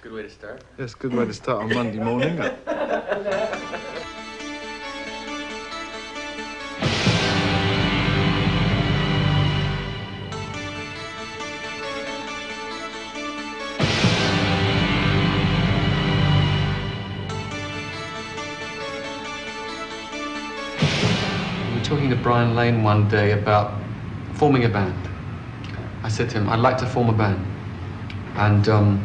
Good way to start. Yes, good way to start on Monday morning. We were talking to Brian Lane one day about forming a band. I said to him, I'd like to form a band. And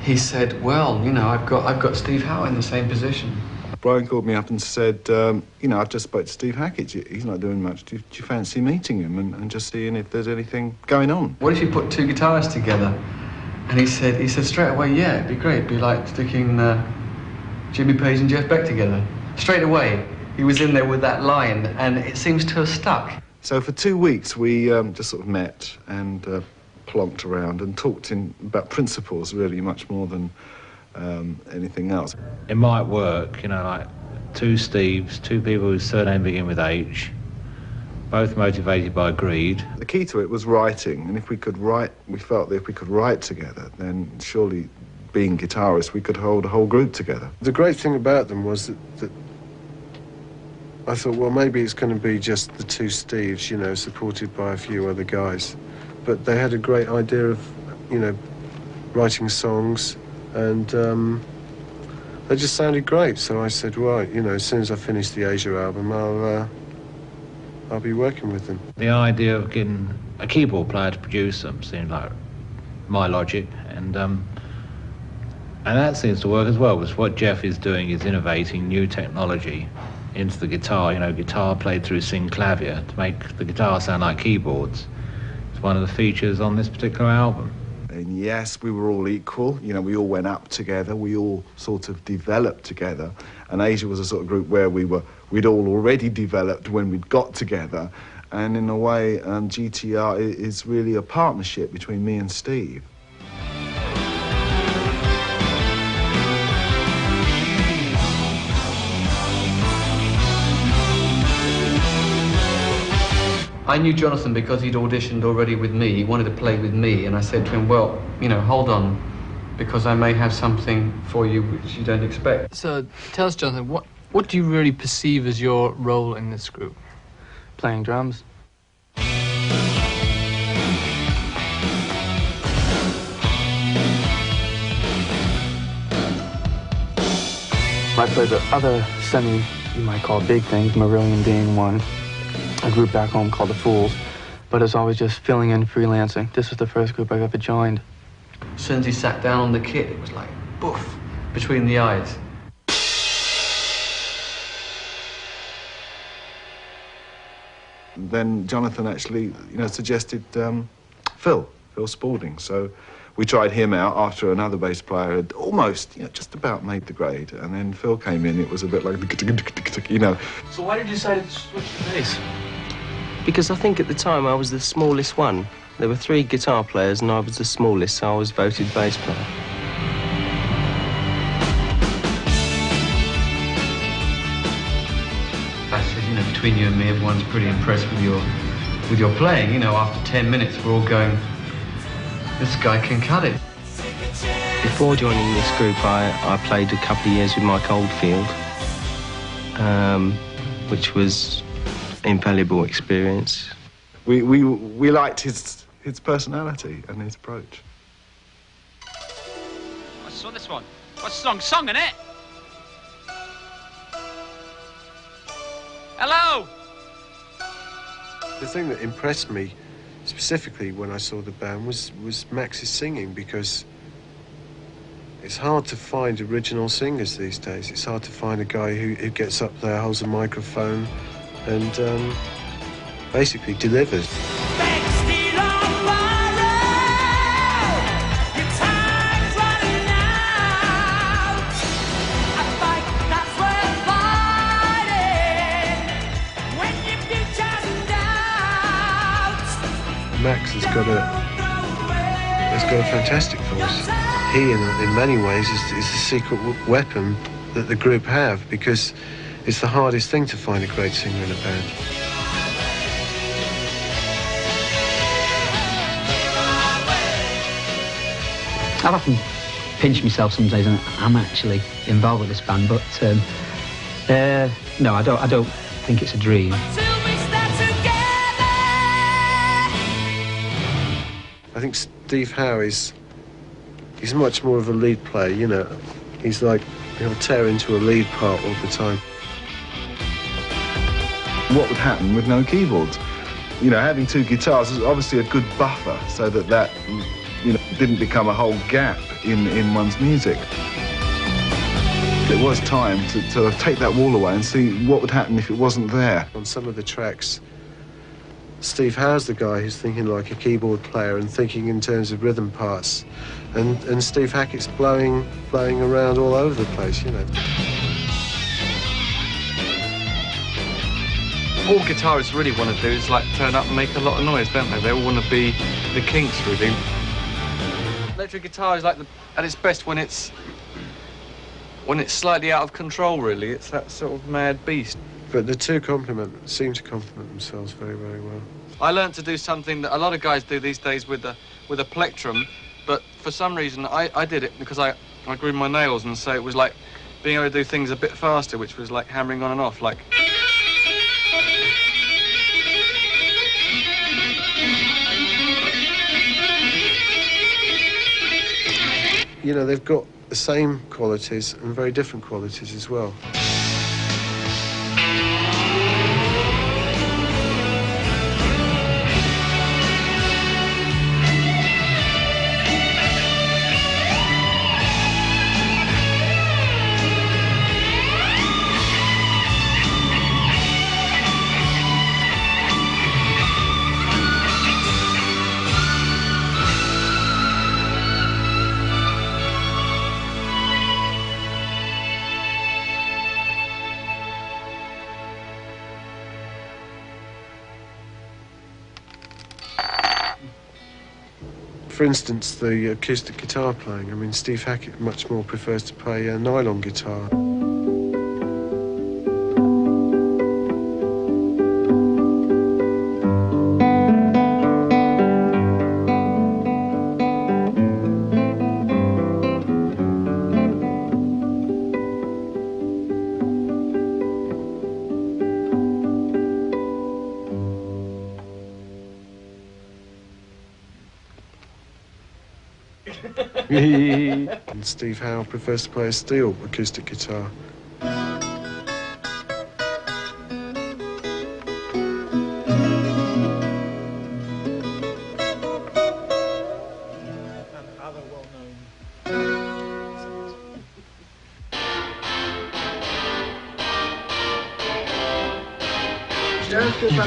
he said, well, you know, I've got Steve Howe in the same position. Brian called me up and said, you know, I've just spoke to Steve Hackett. He's not doing much. Do you fancy meeting him and just seeing if there's anything going on? What if you put two guitarists together? And he said straight away, yeah, it'd be great. It'd be like sticking Jimmy Page and Jeff Beck together. Straight away, he was in there with that line, and it seems to have stuck. So for 2 weeks, we just sort of met and plonked around and talked about principles, really, much more than anything else. It might work, you know, like two Steves, two people whose surname begin with H, both motivated by greed. The key to it was writing, and if we could write, we felt that if we could write together, then surely, being guitarists, we could hold a whole group together. The great thing about them was that I thought, well, maybe it's going to be just the two Steves, you know, supported by a few other guys. But they had a great idea of, you know, writing songs, and they just sounded great. So I said, right, you know, as soon as I finish the Asia album, I'll be working with them. The idea of getting a keyboard player to produce them seemed like my logic, and that seems to work as well, because what Geoff is doing is innovating new technology into the guitar, you know, guitar played through synclavier to make the guitar sound like keyboards. It's one of the features on this particular album. And yes, we were all equal, you know, we all went up together, we all sort of developed together, and Asia was a sort of group where we'd all already developed when we'd got together, and in a way, GTR is really a partnership between me and Steve. I knew Jonathan because he'd auditioned already with me. He wanted to play with me, and I said to him, well, you know, hold on, because I may have something for you which you don't expect. So tell us, Jonathan, what do you really perceive as your role in this group? Playing drums? I played the other semi, you might call big things, Marillion being one. A group back home called The Fools, but it's always just filling in, freelancing. This was the first group I've ever joined. As soon as he sat down on the kit, it was like, boof, between the eyes. Then Jonathan actually, you know, suggested Phil Spalding. So we tried him out after another bass player had almost, you know, just about made the grade. And then Phil came in, it was a bit like, you know. So why did you decide to switch to bass? Because I think at the time I was the smallest one. There were 3 guitar players and I was the smallest, so I was voted bass player. I said, you know, between you and me, everyone's pretty impressed with your playing. You know, after 10 minutes, we're all going, this guy can cut it. Before joining this group, I played a couple of years with Mike Oldfield, which was an invaluable experience. We liked his personality and his approach. I saw this one. What's the song, innit? Hello! The thing that impressed me specifically when I saw the band was Max's singing, because it's hard to find original singers these days. It's hard to find a guy who gets up there, holds a microphone, and basically delivers. Max has got a fantastic voice. He, in many ways, is the secret weapon that the group have, because it's the hardest thing to find a great singer in a band. I've often pinched myself some days and I'm actually involved with this band, but no, I don't think it's a dream. I think Steve Howe he's much more of a lead player, you know. He's like, he'll tear into a lead part all the time. What would happen with no keyboards? You know, having two guitars is obviously a good buffer so that you know, didn't become a whole gap in one's music. It was time to take that wall away and see what would happen if it wasn't there. On some of the tracks, Steve Howe's the guy who's thinking like a keyboard player and thinking in terms of rhythm parts, and Steve Hackett's blowing around all over the place, you know. All guitarists really want to do is like turn up and make a lot of noise, don't they? They all want to be the Kinks, really. Electric guitar is like at its best when it's slightly out of control, really. It's that sort of mad beast. But the two seem to complement themselves very, very well. I learned to do something that a lot of guys do these days with a plectrum, but for some reason I did it because I grew my nails, and so it was like being able to do things a bit faster, which was like hammering on and off, like. You know, they've got the same qualities and very different qualities as well. For instance, the acoustic guitar playing. I mean, Steve Hackett much more prefers to play a nylon guitar. And Steve Howe prefers to play a steel acoustic guitar.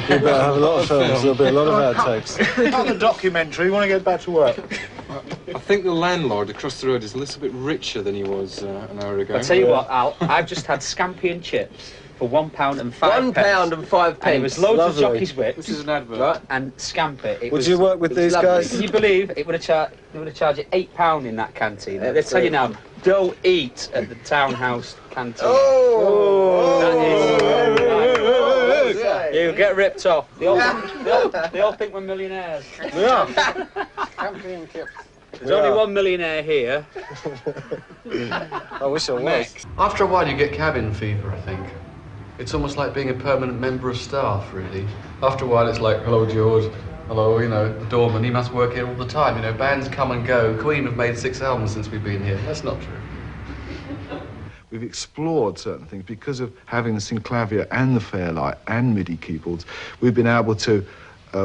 You better have a lot of films, there'll be a lot of outtakes. Not the documentary, we want to get back to work. I think the landlord across the road is a little bit richer than he was an hour ago. I'll tell you what, Al, I've just had scampi and chips for £1 and 5 pence. £1 and 5 pence. And it was loads Lovely. of jockey's whips. This is an advert. Right, and scampi. Would you work with these guys? Can you believe it would have charged you £8 in that canteen? They tell you now, don't eat at the townhouse canteen. You get ripped off. They all think we're millionaires. We are. Scampi and chips. There's only one millionaire here. I wish I was. After a while, you get cabin fever, I think. It's almost like being a permanent member of staff, really. After a while, it's like, hello, George. Hello, you know, the doorman, he must work here all the time. You know, bands come and go. Queen have made 6 albums since we've been here. That's not true. We've explored certain things because of having the synclavier and the Fairlight and MIDI keyboards. We've been able to,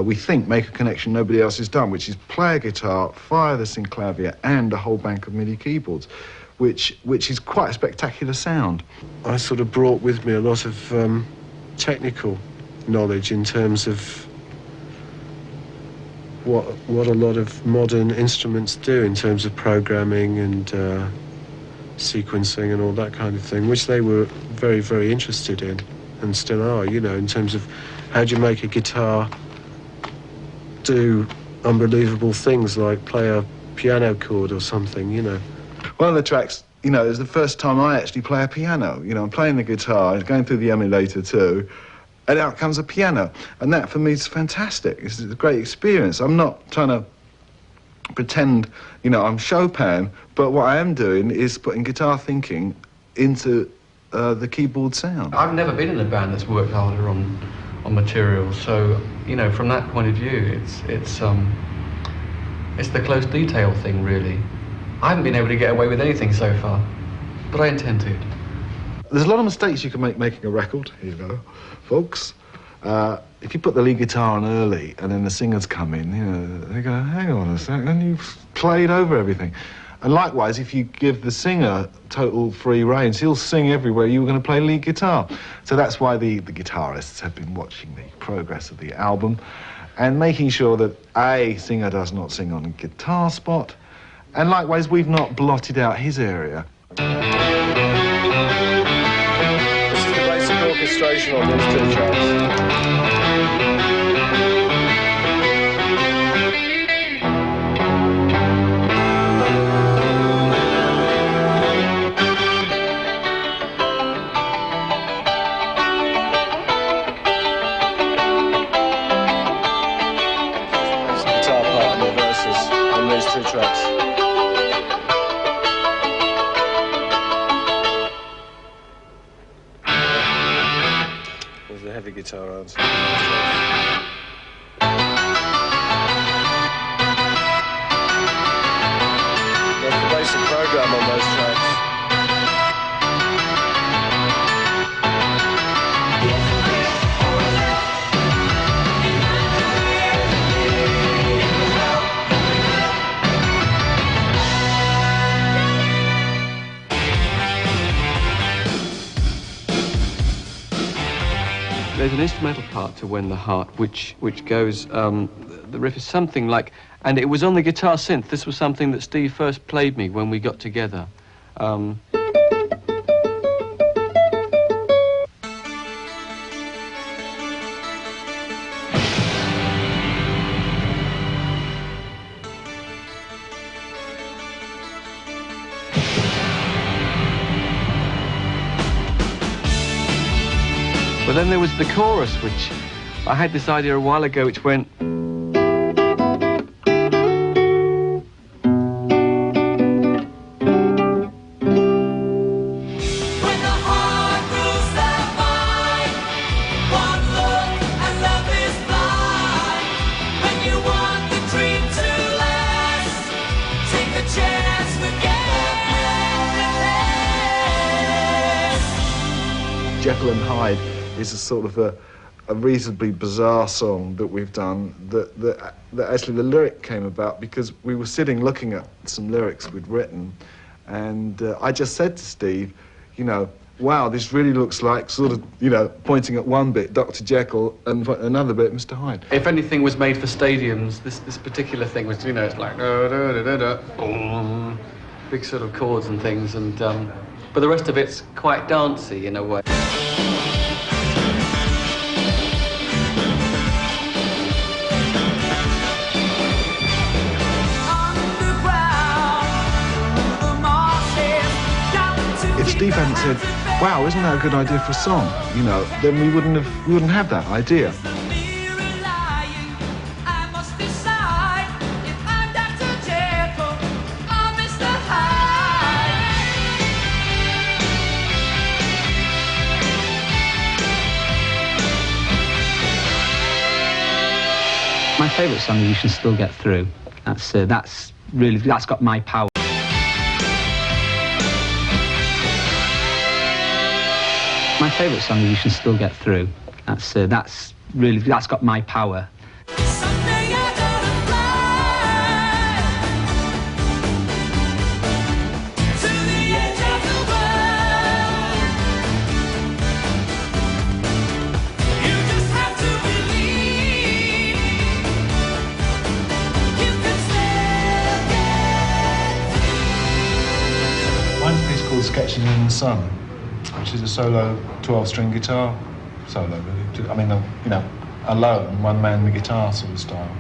we think, make a connection nobody else has done, which is play a guitar, fire the synclavier and a whole bank of MIDI keyboards, which is quite a spectacular sound. I sort of brought with me a lot of technical knowledge in terms of what a lot of modern instruments do in terms of programming and sequencing and all that kind of thing, which they were very, very interested in and still are, you know, in terms of how do you make a guitar do unbelievable things like play a piano chord or something, you know. One of the tracks, you know, is the first time I actually play a piano. You know, I'm playing the guitar, going through the emulator too, and out comes a piano. And that, for me, is fantastic. It's a great experience. I'm not trying to pretend, you know, I'm Chopin, but what I am doing is putting guitar thinking into the keyboard sound. I've never been in a band that's worked harder on material, so, you know, from that point of view, it's the close detail thing, really. I haven't been able to get away with anything so far, but I intend to. There's a lot of mistakes you can make making a record, you know, folks. If you put the lead guitar on early and then the singers come in, you know, they go, hang on a second, you've played over everything. And likewise, if you give the singer total free reins, he'll sing everywhere you were going to play lead guitar. So that's why the guitarists have been watching the progress of the album and making sure that a singer does not sing on a guitar spot, and likewise, we've not blotted out his area. This is the basic orchestration on these 2 tracks. Guitar part and the verses on these 2 tracks. There's the heavy guitar answer. That's the basic program on those tracks. There's an instrumental part to When the Heart, which goes, the riff is something like, and it was on the guitar synth. This was something that Steve first played me when we got together. But then there was the chorus, which I had this idea a while ago, which went... Jekyll and Hyde is a sort of a reasonably bizarre song that we've done that actually the lyric came about because we were sitting looking at some lyrics we'd written, and I just said to Steve, you know, wow, this really looks like sort of, you know, pointing at one bit Dr. Jekyll and another bit Mr. Hyde. If anything was made for stadiums, this particular thing was, you know, it's like da, da, da, da, da, boom, big sort of chords and things, and but the rest of it's quite dancey in a way. If Steve hadn't said, wow, isn't that a good idea for a song, you know, then we wouldn't have that idea. My favourite song is You Should Still Get Through. That's got my power. My favourite song is You Should Still Get Through. That's got my power. One piece called Sketching in the Sun, which is a solo 12-string guitar solo, really. I mean, you know, alone, one man the guitar sort of style.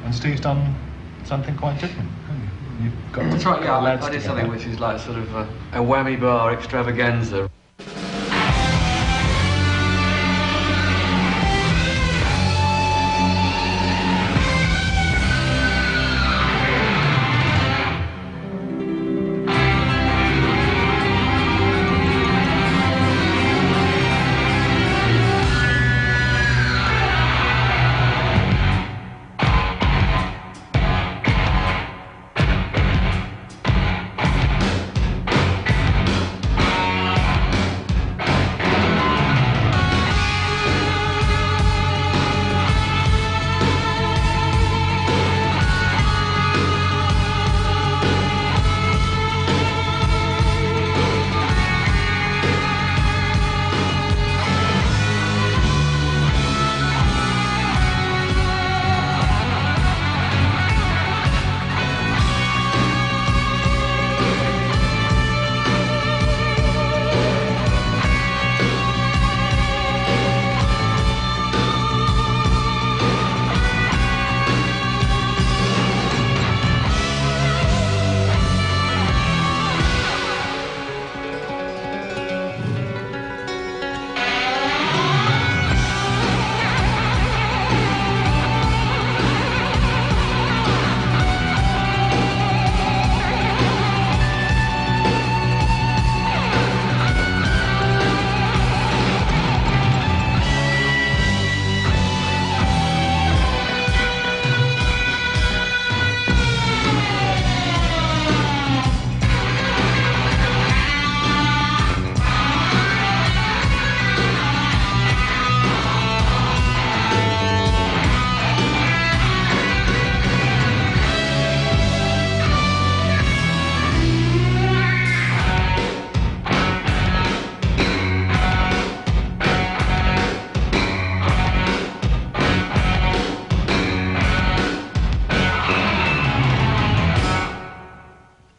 And Steve's done something quite different, haven't you? You've got That's right, yeah, lads I did together. something which is like sort of a whammy bar extravaganza.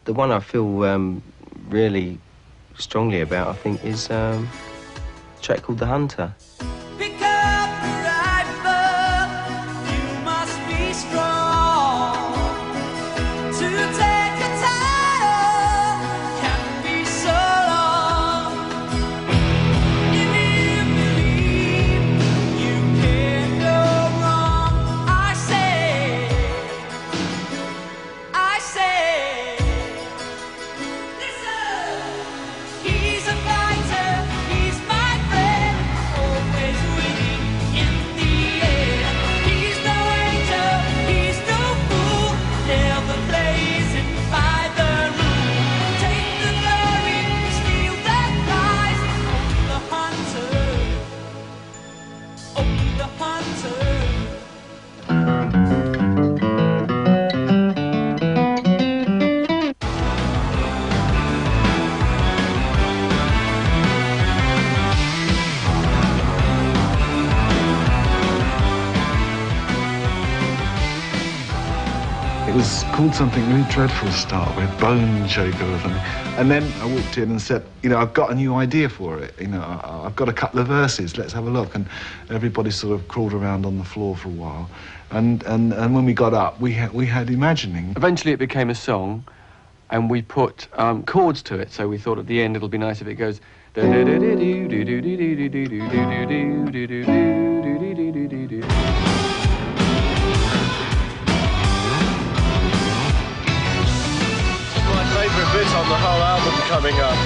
The one I feel really strongly about, I think, is a track called The Hunter. Pick up the rifle, you must be strong. To take a title can be so long. If you believe you can go wrong, I say, he's a fighter, he's my friend, always winning in the end. He's no angel, he's no fool, never plays it by the rule. Take the glory, steal that prize, oh the hunter. It was called something really dreadful to start with, Bone Shaker or something. And then I walked in and said, you know, I've got a new idea for it. You know, I've got a couple of verses, let's have a look. And everybody sort of crawled around on the floor for a while. And when we got up, we had imagining. Eventually it became a song, and we put chords to it, so we thought at the end it'll be nice if it goes... My favourite bit on the whole album coming up.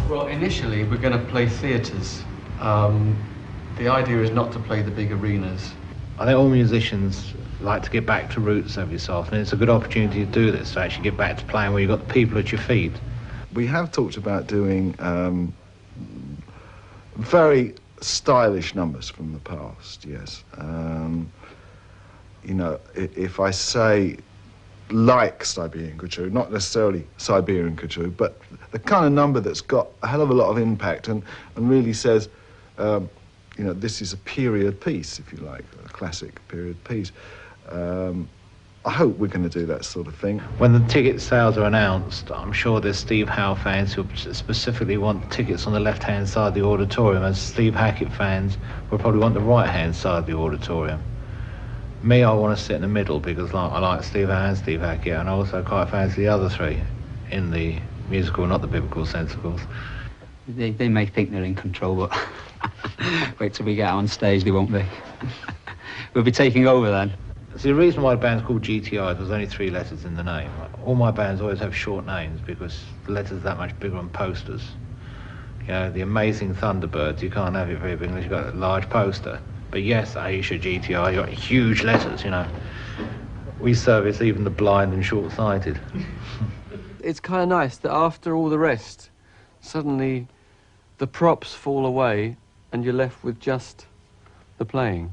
Well, initially we're going to play theatres. The idea is not to play the big arenas. I think all musicians like to get back to roots every so often. It's a good opportunity to do this, to actually get back to playing where you've got the people at your feet. We have talked about doing very stylish numbers from the past, yes. You know, if I say like Siberian Couture, not necessarily Siberian Couture, but the kind of number that's got a hell of a lot of impact and really says, you know, this is a period piece, if you like, a classic period piece. I hope we're going to do that sort of thing. When the ticket sales are announced, I'm sure there's Steve Howe fans who specifically want tickets on the left-hand side of the auditorium, and Steve Hackett fans will probably want the right-hand side of the auditorium. Me, I want to sit in the middle because I like Steve Howe and Steve Hackett, and I also quite fancy the other three in the musical, not the biblical sense, of course. They may think they're in control, but wait till we get out on stage, they won't be. We'll be taking over then. See, the reason why the band's called GTR is there's only 3 letters in the name. All my bands always have short names because the letters are that much bigger on posters. You know, the Amazing Thunderbirds, you can't have it very big unless you've got a large poster. But yes, Aisha, GTR, you've got huge letters, you know. We service even the blind and short-sighted. It's kind of nice that after all the rest, suddenly the props fall away and you're left with just the playing.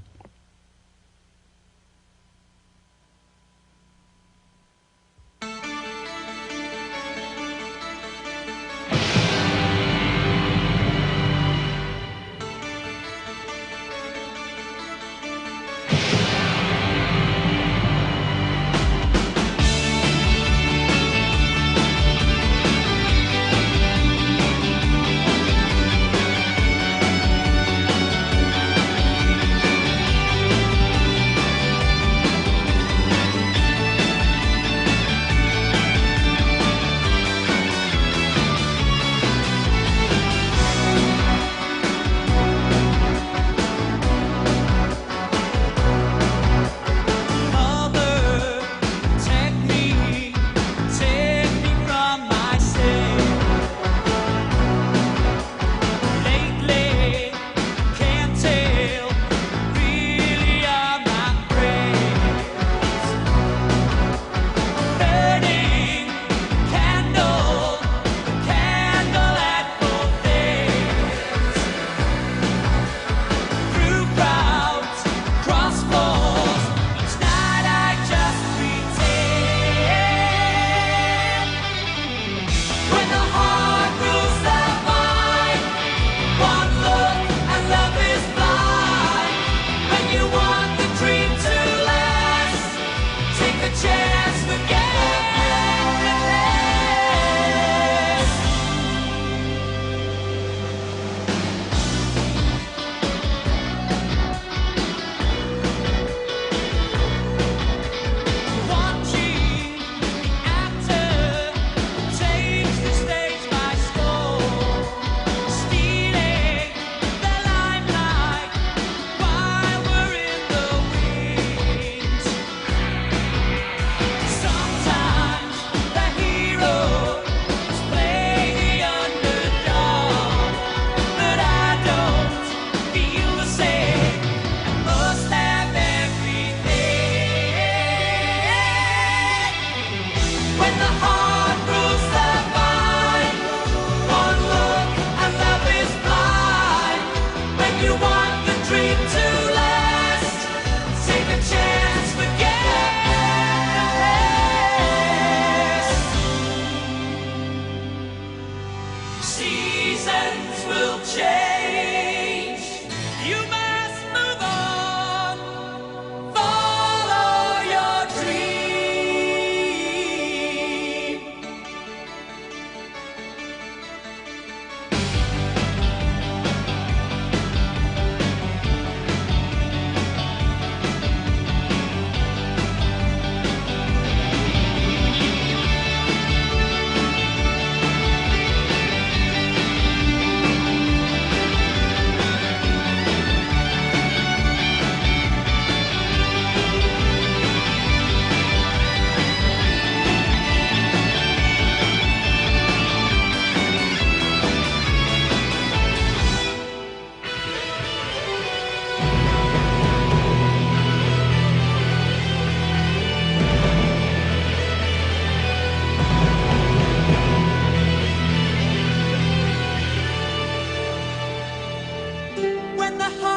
when the heart